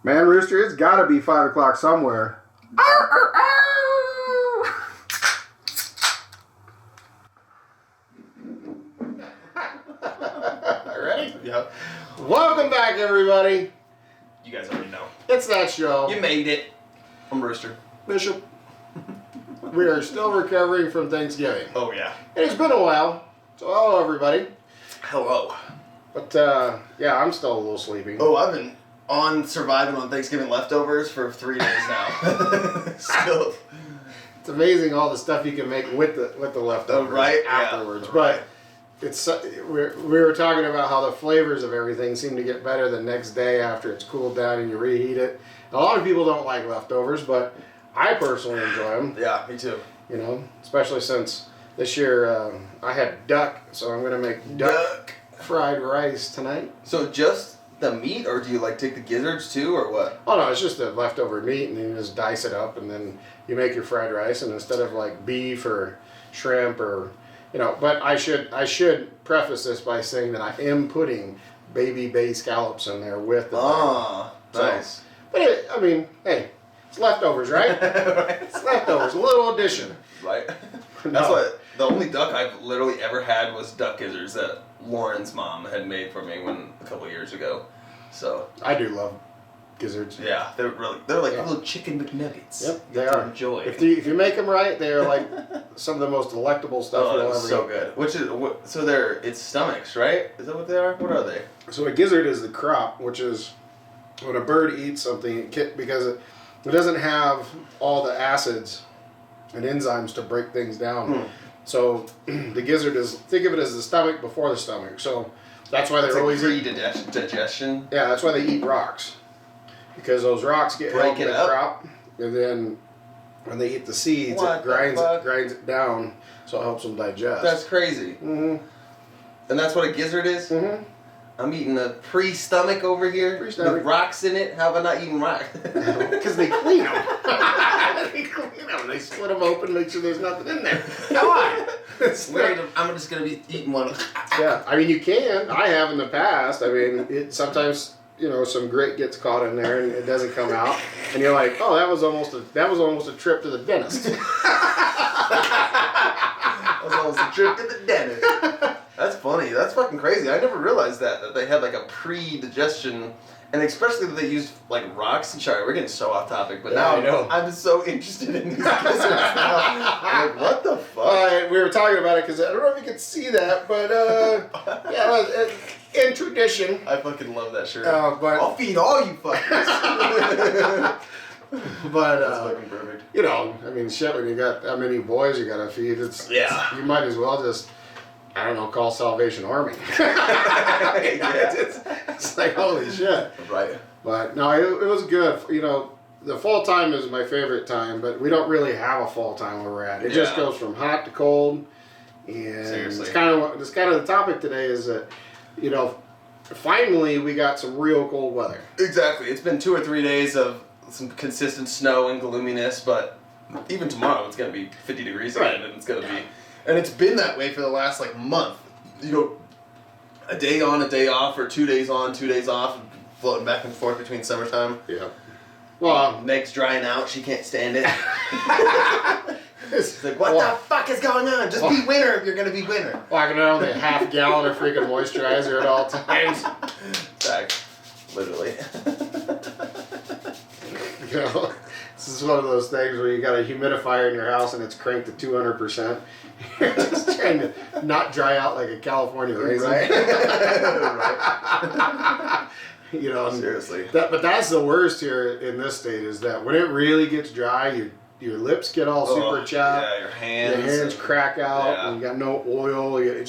Man, Rooster, it's got to be 5 o'clock somewhere. Ready? Yep. Welcome back, everybody. You guys already know. It's that show. You made it. I'm Rooster. Bishop. We are still recovering from Thanksgiving. Oh, yeah. It's been a while. So, hello, everybody. Hello. But, yeah, I'm still a little sleepy. Oh, I've been surviving on Thanksgiving leftovers for 3 days now. Still. It's amazing all the stuff you can make with the leftovers Right? afterwards. Yeah. But it's we were talking about how the flavors of everything seem to get better the next day after it's cooled down and you reheat it. A lot of people don't like leftovers, but I personally enjoy them. Yeah, me too. You know, especially since this year I had duck, so I'm gonna make duck fried rice tonight. So just the meat, or do you like take the gizzards too, or what? Oh no, it's just the leftover meat, and then you just dice it up, and then you make your fried rice. And instead of like beef or shrimp or, you know, but I should preface this by saying that I am putting baby bay scallops in there with the. Ah, nice. But I mean, hey, it's leftovers, right? Right. It's leftovers, a little addition. Right. No. That's what the only duck I've literally ever had was duck gizzards that Lauren's mom had made for me a couple of years ago. So I do love gizzards. yeah, they're like Yeah. little chicken McNuggets. Yep, You they have to are. Enjoy. If you make them right, they are like some of the most delectable stuff Oh, you'll that's ever so eat. good. Which is so it's stomachs, right? Is that what they are? What are they? So a gizzard is the crop, which is when a bird eats something, because it doesn't have all the acids and enzymes to break things down. So the gizzard think of it as the stomach before the stomach. So that's why It's they're like always digestion. Yeah, that's why they eat rocks, because those rocks get held Break in it the up? crop, and then when they eat the seeds, What it the grinds fuck? it down, so it helps them digest. That's crazy. Mm-hmm. And that's what a gizzard is? Mm-hmm. I'm eating a pre-stomach over here Pre-stomach. with rocks in it. How have I not eaten rocks? Because they clean them. They clean them. They split them open, make sure there's nothing in there. Come on. It's Wait, not- I'm just going to be eating one. yeah, I mean, you can. I have in the past. I mean, sometimes, you know, some grit gets caught in there and it doesn't come out, and you're like, oh, that was almost a trip to the dentist. That was almost a trip to the dentist. That's funny. That's fucking crazy. I never realized that they had like a pre-digestion, and especially that they used like rocks. Sorry, we're getting so off topic, but Yeah, now I know. I'm just so interested in these gizzards now. I'm like, what the fuck? We were talking about it because I don't know if you could see that, but yeah, in tradition. I fucking love that shirt. But I'll feed all you fuckers. but That's fucking perfect. you know, I mean, shit. When you got that many boys you gotta feed, Yeah. you might as well just, I don't know, call Salvation Army. Yeah. It's like, holy shit. Right. But no, it was good. You know, the fall time is my favorite time, but we don't really have a fall time where we're at. It just Yeah. goes from hot to cold. And Seriously. it's kind of the topic today is that, you know, finally we got some real cold weather. Exactly. It's been 2 or 3 days of some consistent snow and gloominess, but even tomorrow it's gonna be 50 degrees again, Right. and it's gonna be, and it's been that way for the last like month. You know, a day on, a day off, or 2 days on, 2 days off, floating back and forth between summertime. Yeah. Well, Meg's drying out. She can't stand it. it's It's like, what the fuck is going on? Just be winter if you're gonna be winter. walking around with a half gallon of freaking moisturizer at all times. Fact. Literally. You know, this is one of those things where you got a humidifier in your house and it's cranked to 200%. You're just trying to not dry out like a California raisin. Right. Right. You know, and Seriously. but that's the worst here in this state is that when it really gets dry, your lips get all super chapped. Yeah, your hands. Your hands crack out, Yeah. and you got no oil. It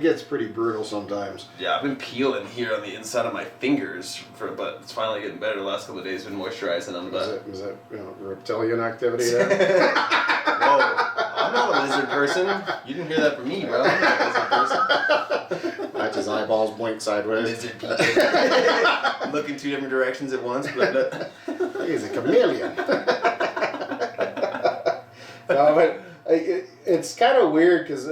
gets pretty brutal sometimes. Yeah, I've been peeling here on the inside of my fingers, but it's finally getting better. The last couple of days, been moisturizing them. But Is it you know, reptilian activity there? whoa, I'm not a lizard person. You didn't hear that from me, bro. I'm not a lizard person. Watch his eyeballs blink sideways. Lizard people. Look in 2 different directions at once, but He's a chameleon. No, but it's kind of weird because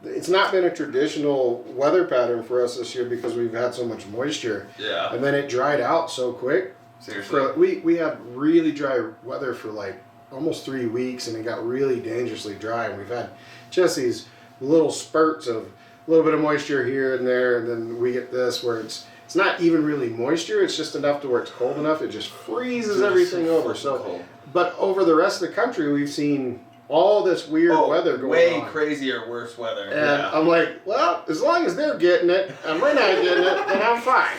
it's not been a traditional weather pattern for us this year because we've had so much moisture. Yeah. And then it dried out so quick. Seriously. We had really dry weather for like almost 3 weeks, and it got really dangerously dry. And we've had just these little spurts of a little bit of moisture here and there, and then we get this where it's not even really moisture. It's just enough to where it's cold enough. It just freezes everything over. So, cold. but over the rest of the country, we've seen all this weird weather going way on. crazier, worse weather. And I'm like, well, as long as they're getting it and we're not getting it, then I'm fine.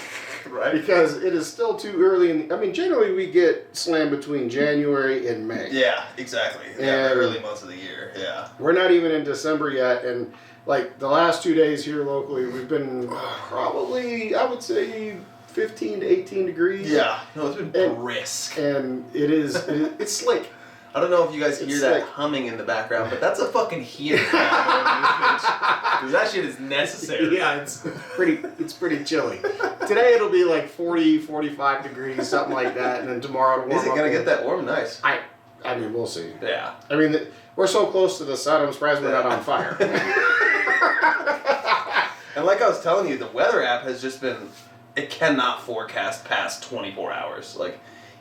Right. Because it is still too early. I mean, generally we get slammed between January and May. Yeah, exactly. Yeah, the And early months of the year. Yeah. we're not even in December yet, and like the last 2 days here locally, we've been probably, I would say, 15 to 18 degrees. Yeah. No, it's been And- brisk. And it's slick. I don't know if you guys hear It's that like- humming in the background, but that's a fucking heater. Because that shit is necessary. Yeah, it's pretty chilly. Today it'll be like 40, 45 degrees, something like that, and then tomorrow it'll warm Is it up. gonna get that warm? Nice. I mean, we'll see. Yeah. I mean, we're so close to the sun, I'm surprised we're not on fire. And like I was telling you, the weather app has just been, it cannot forecast past 24 hours. Like,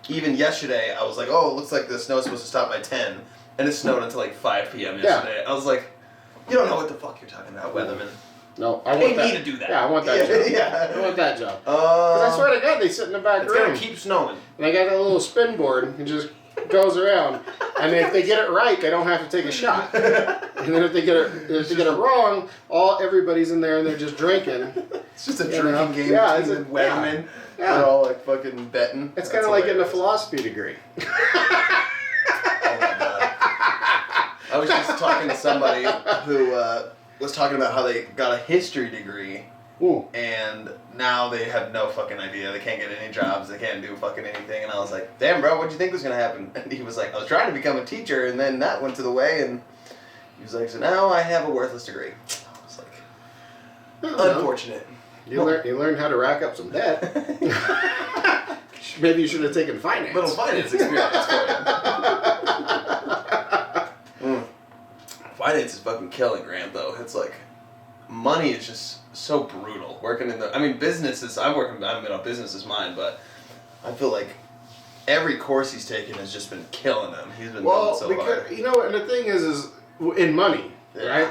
even yesterday, I was like, oh, it looks like the snow's supposed to stop by 10, and it snowed until like 5 p.m. yesterday. I was like, you don't know what the fuck you're talking about, weatherman. No, I Pay want that. me to do that. Yeah, I want that job. Yeah. I want that job. 'Cause I swear to God, they sit in the back It's room. gonna keep snowing. And they got that little spin board and just goes around. And if they get it right, they don't have to take a shot. And then if they get it wrong, everybody's in there and they're just drinking. It's just a You drinking know? game Yeah, between it's the weathermen. Yeah. They're all like fucking betting. It's That's kind of like getting a hilarious. philosophy degree. Oh my god. I was just talking to somebody who was talking about how they got a history degree Ooh. and now they have no fucking idea. They can't get any jobs. They can't do fucking anything. And I was like, damn, bro, what'd you think was going to happen? And he was like, I was trying to become a teacher and then that went to the way. And he was like, so now I have a worthless degree. I was like, unfortunate. You learned how to rack up some debt. Maybe you should have taken finance. Little finance experience for you. Finance is fucking killing Grant though. It's like money is just so brutal. Working in businesses. I'm in a business is mine, but I feel like every course he's taken has just been killing him. He's been going so hard. you know, and the thing is in money, Yeah. right?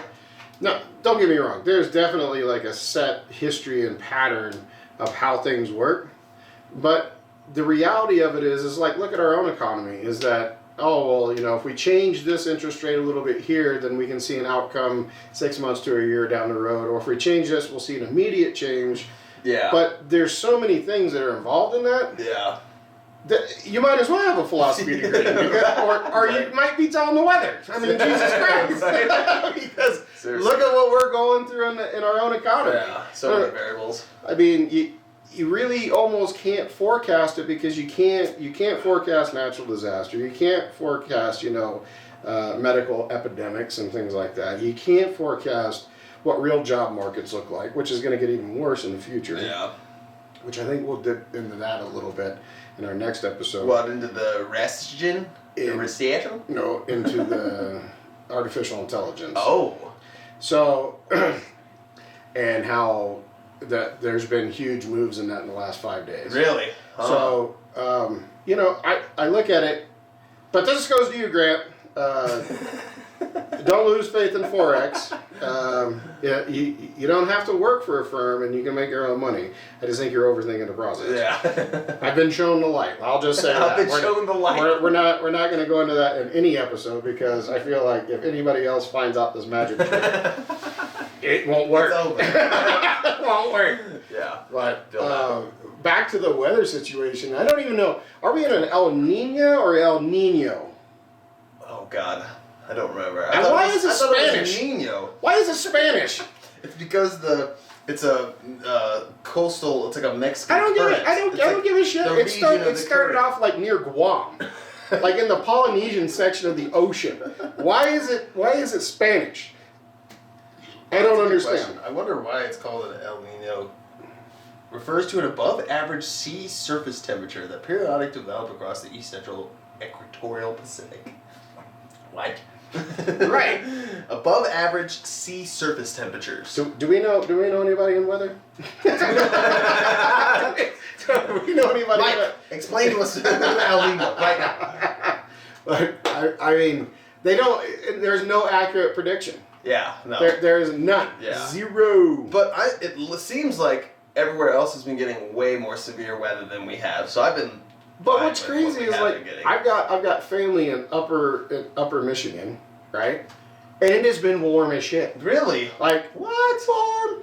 No, don't get me wrong. There's definitely like a set history and pattern of how things work, but the reality of it is like, look at our own economy. Is that, oh, well, you know, if we change this interest rate a little bit here, then we can see an outcome 6 months to a year down the road. Or if we change this, we'll see an immediate change. Yeah. But there's so many things that are involved in that, Yeah. that you might as well have a philosophy degree. Or you might be telling the weather. I mean, Jesus Christ. Because Seriously. look at what we're going through in our own economy. Yeah. So many variables. I mean, you really almost can't forecast it because you can't forecast natural disaster. You can't forecast, medical epidemics and things like that. You can't forecast what real job markets look like, which is going to get even worse in the future. Yeah. Which I think we'll dip into that a little bit in our next episode. What, into the recession? The recession? No, into the artificial intelligence. Oh. So, and how that there's been huge moves in that in the last 5 days. Really? Huh. So, I look at it, but this goes to you, Grant. Don't lose faith in Forex. You don't have to work for a firm and you can make your own money. I just think you're overthinking the process. Yeah. I've been shown the light. I'll just say that. I've been shown the light. We're not going to go into that in any episode because I feel like if anybody else finds out this magic trick, it won't work. It's over. It won't work. Yeah. But Feel that. back to the weather situation. I don't even know. Are we in an El Nino or El Nino? Oh God, I don't remember. And why is it I thought Spanish? It was Nino. Why is it Spanish? It's because it's a coastal. It's like a Mexican. I don't give current. I don't It's like give a shit. the It region of the started current. off like near Guam, like in the Polynesian section of the ocean. Why is it Spanish? I That's don't a good understand. question. I wonder why it's called an El Nino. Refers to an above-average sea surface temperature that periodically develop across the east central equatorial Pacific. What? Right. Above average sea surface temperatures. Do we know anybody in weather? Do we know anybody? Mike, explain to us El Nino right now. Like, I mean, they don't. There's no accurate prediction. Yeah, no. There is none. Yeah. Zero. But it seems like everywhere else has been getting way more severe weather than we have. So I've been. But fine what's with crazy what we is have like been getting. I've got family in upper Michigan, right? And it has been warm as shit. Really? Like what warm?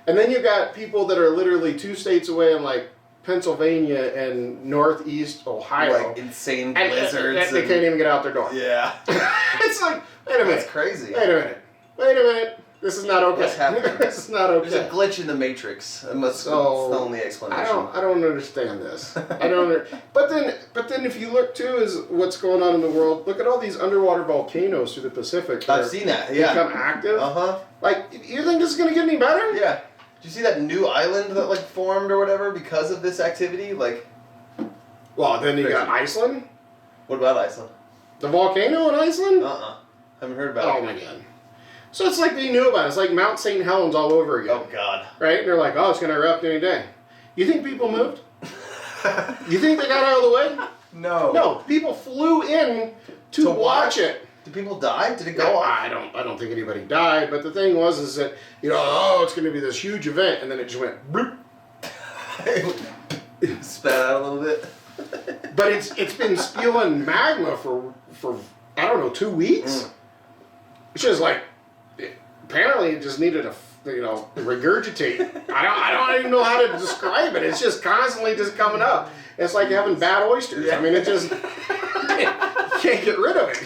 And then you got people that are literally 2 states away in like Pennsylvania and Northeast Ohio. Like insane And blizzards. they can't even get out their door. Yeah. It's like, wait a minute. That's crazy. Wait a minute. This is not okay. What's happening? This is not okay. There's a glitch in the Matrix. That's the only explanation. I don't understand this. I don't. But then if you look too, is what's going on in the world. Look at all these underwater volcanoes through the Pacific. that I've seen that. Yeah. become active. Uh-huh. Like, you think this is gonna get any better? Yeah. Did you see that new island that like formed or whatever because of this activity? Like. Well, then you Crazy. got Iceland. What about Iceland? The volcano in Iceland. Haven't heard about Oh it. my god. So it's like they knew about it. It's like Mount St. Helens all over again. Oh God. Right? And they're like, oh, it's gonna erupt any day. You think people moved? You think they got out of the way? No. No, people flew in to watch it. Did people die? Did it go No, off? I don't think anybody died, but the thing was is that, oh, it's gonna be this huge event, and then it just went bloop. Spat out a little bit. But it's been spewing magma for I don't know, 2 weeks. It's just like apparently it just needed to regurgitate. I don't even know how to describe it. It's just constantly just coming up. It's like having bad oysters. I mean, it just you can't get rid of it.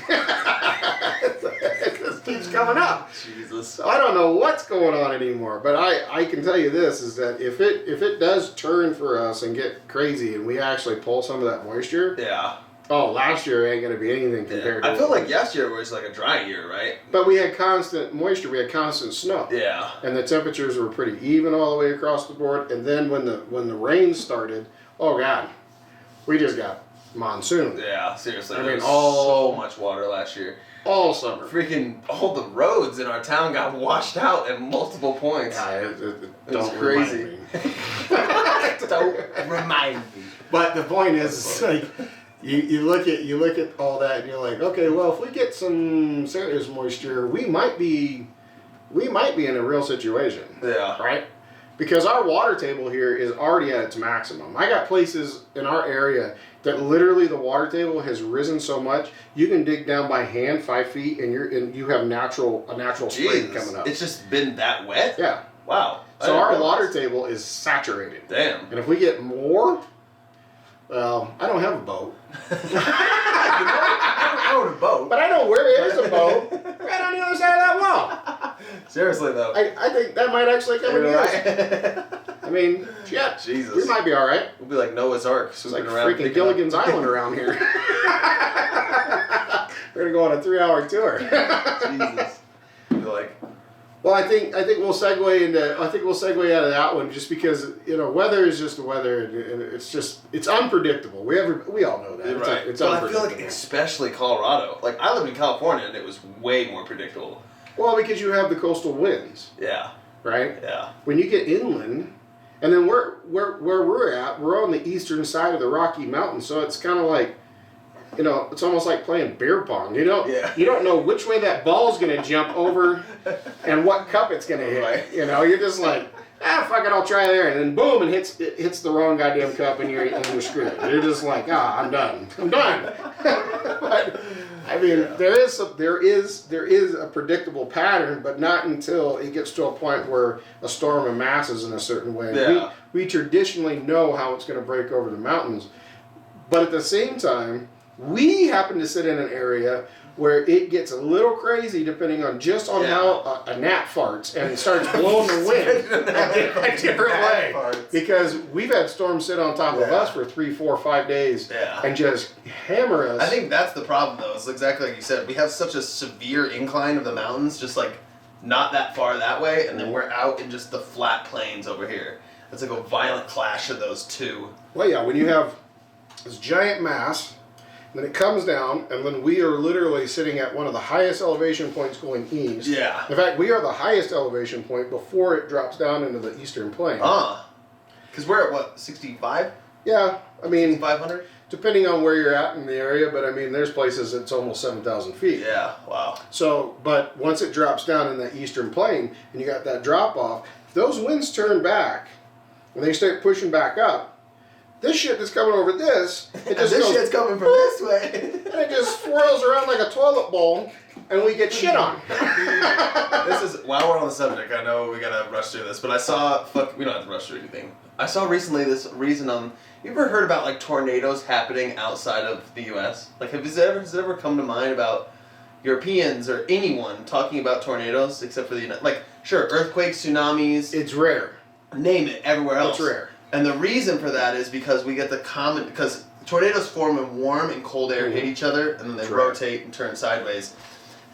It just keeps coming up. Jesus. So I don't know what's going on anymore, but I can tell you this is that if it does turn for us and get crazy and we actually pull some of that moisture, Yeah. last year ain't gonna be anything compared to. I feel like yesterday was like a dry year, right? But we had constant moisture, we had constant snow. Yeah. And the temperatures were pretty even all the way across the board. And then when the rain started, oh god, we just got monsoon Yeah, seriously. I There mean, was all- so much water last year. all summer. Freaking all the roads in our town got washed out at multiple points. Yeah, It was don't crazy. remind me. Don't remind me. But the point is, it's like you look at all that and you're like, okay, well, if we get some serious moisture, we might be in a real situation, Yeah. right? Because our water table here is already at its maximum. I got places in our area that literally the water table has risen so much you can dig down by hand 5 feet and you have a natural spring Jesus. coming up. It's just been that wet? Yeah. Wow. I So didn't our realize. water table is saturated. Damn. And if we get more, well, I don't have a boat. I own a boat. But I know where there is a boat right on the other side of that wall. Seriously though. I think that might actually come in You're use. right. I mean, yeah, Jesus. we might be all right. We'll be like Noah's Ark, It's swooping like around. freaking picking Gilligan's up. Island around here. We're gonna go on a 3-hour tour. Jesus. You're like, Well, I think we'll segue out of that one just because weather is just the weather and it's unpredictable. We all know that. It's, right. it's but I feel unpredictable. like especially Colorado. Like I lived in California and it was way more predictable. Well, because you have the coastal winds, Yeah. right? Yeah. When you get inland, and then where we're at, we're on the eastern side of the Rocky Mountains, so it's kind of like, it's almost like playing beer pong. You don't know which way that ball's gonna jump over, and what cup it's gonna hit. Right. You're just like, fuck it, I'll try there, and then boom, it hits the wrong goddamn cup, and you're screwed. You're just like, I'm done. But, I mean, there is a predictable pattern, but not until it gets to a point where a storm amasses in a certain way. Yeah. We traditionally know how it's going to break over the mountains, but at the same time, we happen to sit in an area where it gets a little crazy depending on how a gnat farts and starts blowing the wind a different way. Because we've had storms sit on top of us for 3, 4, 5 days and just hammer us. I think that's the problem though. It's exactly like you said. We have such a severe incline of the mountains, just like not that far that way, and then we're out in just the flat plains over here. It's like a violent clash of those two. Well, yeah, when you have this giant mass, then it comes down, and then we are literally sitting at one of the highest elevation points going east. Yeah. In fact, we are the highest elevation point before it drops down into the eastern plain. Because we're at what, 65? Yeah, I mean, 500? depending on where you're at in the area, but I mean, there's places it's almost 7,000 feet. Yeah, wow. So, but once it drops down in that eastern plain, and you got that drop off, if those winds turn back, and they start pushing back up, this shit that's coming over this, it just this goes, shit's coming from this way. and it just swirls around like a toilet bowl, and we get shit on. This is, while we're on the subject, I know we gotta rush through this, but I saw, we don't have to rush through anything. I saw recently this reason you ever heard about like tornadoes happening outside of the U.S.? Like, has it ever come to mind about Europeans or anyone talking about tornadoes except for the United? Like, sure, earthquakes, tsunamis. It's rare. Name it, everywhere else. It's rare. And the reason for that is because we get because tornadoes form when warm and cold air hit each other, and then they rotate and turn sideways.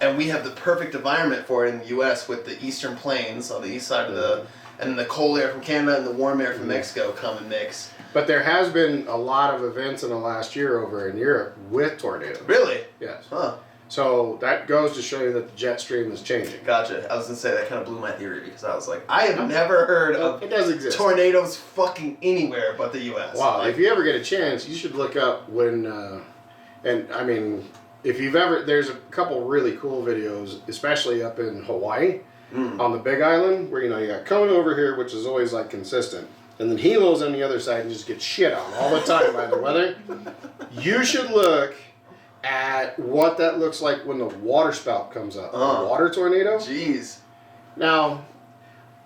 And we have the perfect environment for it in the U.S. with the eastern plains on the east side of and the cold air from Canada and the warm air from Mexico come and mix. But there has been a lot of events in the last year over in Europe with tornadoes. Really? Yes. Huh. So that goes to show you that the jet stream is changing. Gotcha. I was gonna say that kind of blew my theory because I was like, I have never heard of it does exist. Tornadoes fucking anywhere but the U.S. Wow. Like, If you ever get a chance, you should look up when, and I mean, if you've ever, there's a couple really cool videos, especially up in Hawaii, on the Big Island, where you got Kona over here, which is always like consistent. And then Hilo's on the other side and just gets shit on all the time by the weather. You should look at what that looks like when the water spout comes up. A water tornado. Jeez. Now,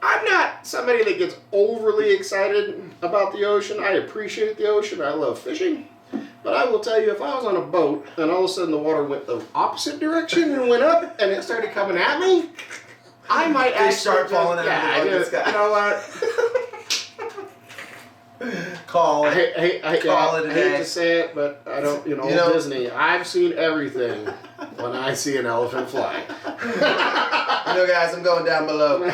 I'm not somebody that gets overly excited about the ocean. I appreciate the ocean. I love fishing. But I will tell you, if I was on a boat and all of a sudden the water went the opposite direction and went up and it started coming at me, I might actually start falling out of the sky. You know what? Call it. I hate to say it, but I don't, Disney, I've seen everything when I see an elephant fly. Guys, I'm going down below.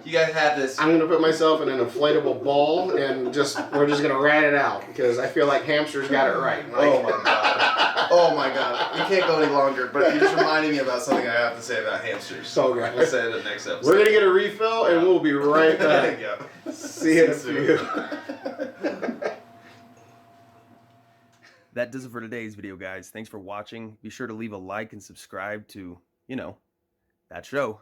You guys have this. I'm going to put myself in an inflatable ball and we're just going to ride it out because I feel like hamsters got it right. Oh my God. Oh my God. You can't go any longer, but you just reminded me about something I have to say about hamsters. So good. We'll say it in the next episode. We're going to get a refill and we'll be right back. See you in a few. That does it for today's video, guys. Thanks for watching. Be sure to leave a like and subscribe to, that show.